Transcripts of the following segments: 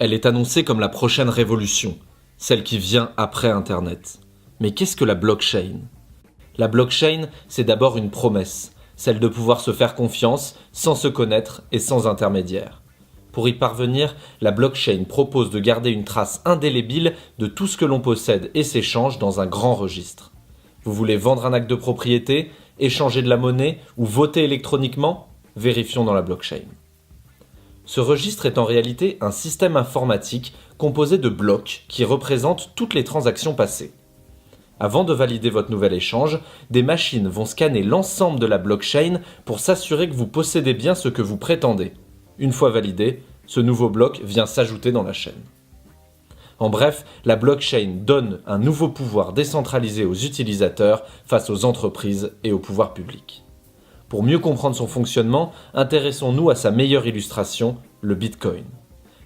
Elle est annoncée comme la prochaine révolution, celle qui vient après Internet. Mais qu'est-ce que la blockchain ? La blockchain, c'est d'abord une promesse, celle de pouvoir se faire confiance sans se connaître et sans intermédiaire. Pour y parvenir, la blockchain propose de garder une trace indélébile de tout ce que l'on possède et s'échange dans un grand registre. Vous voulez vendre un acte de propriété, échanger de la monnaie ou voter électroniquement ? Vérifions dans la blockchain. Ce registre est en réalité un système informatique composé de blocs qui représentent toutes les transactions passées. Avant de valider votre nouvel échange, des machines vont scanner l'ensemble de la blockchain pour s'assurer que vous possédez bien ce que vous prétendez. Une fois validé, ce nouveau bloc vient s'ajouter dans la chaîne. En bref, la blockchain donne un nouveau pouvoir décentralisé aux utilisateurs face aux entreprises et au pouvoir public. Pour mieux comprendre son fonctionnement, intéressons-nous à sa meilleure illustration, le Bitcoin.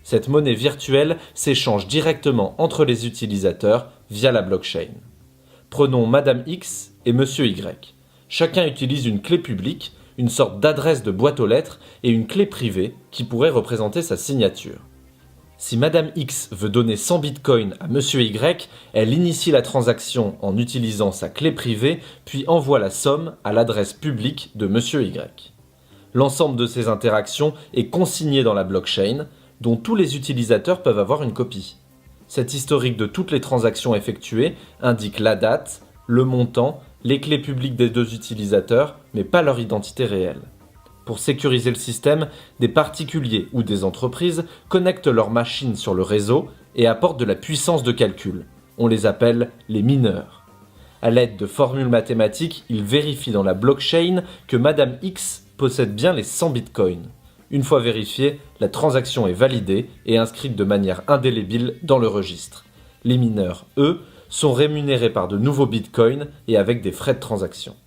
Cette monnaie virtuelle s'échange directement entre les utilisateurs via la blockchain. Prenons Madame X et Monsieur Y. Chacun utilise une clé publique, une sorte d'adresse de boîte aux lettres et une clé privée qui pourrait représenter sa signature. Si Madame X veut donner 100 bitcoins à Monsieur Y, elle initie la transaction en utilisant sa clé privée, puis envoie la somme à l'adresse publique de Monsieur Y. L'ensemble de ces interactions est consigné dans la blockchain, dont tous les utilisateurs peuvent avoir une copie. Cet historique de toutes les transactions effectuées indique la date, le montant, les clés publiques des deux utilisateurs, mais pas leur identité réelle. Pour sécuriser le système, des particuliers ou des entreprises connectent leurs machines sur le réseau et apportent de la puissance de calcul. On les appelle les mineurs. À l'aide de formules mathématiques, ils vérifient dans la blockchain que Madame X possède bien les 100 bitcoins. Une fois vérifiée, la transaction est validée et inscrite de manière indélébile dans le registre. Les mineurs, eux, sont rémunérés par de nouveaux bitcoins et avec des frais de transaction.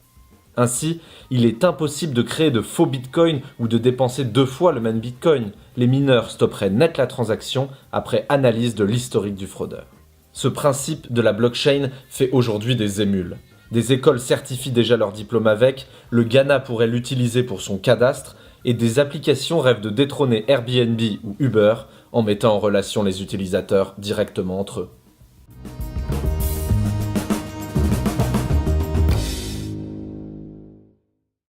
Ainsi, il est impossible de créer de faux bitcoins ou de dépenser 2 fois le même bitcoin. Les mineurs stopperaient net la transaction après analyse de l'historique du fraudeur. Ce principe de la blockchain fait aujourd'hui des émules. Des écoles certifient déjà leur diplôme avec, le Ghana pourrait l'utiliser pour son cadastre, et des applications rêvent de détrôner Airbnb ou Uber en mettant en relation les utilisateurs directement entre eux.